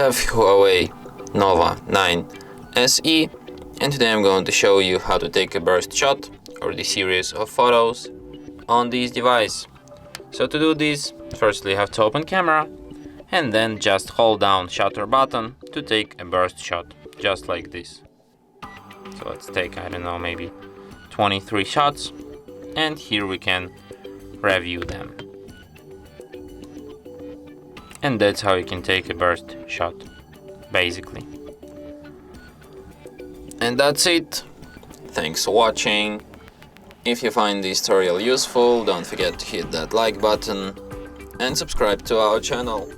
have Huawei Nova 9 SE, and today I'm going to show you how to take a burst shot or the series of photos on this device. So to do this, firstly you have to open camera and then just hold down shutter button to take a burst shot, just like this. So let's take, I don't know, maybe 23 shots, and here we can review them. And that's how you can take a burst shot, basically. And that's it. Thanks for watching. If you find this tutorial useful, don't forget to hit that like button and subscribe to our channel.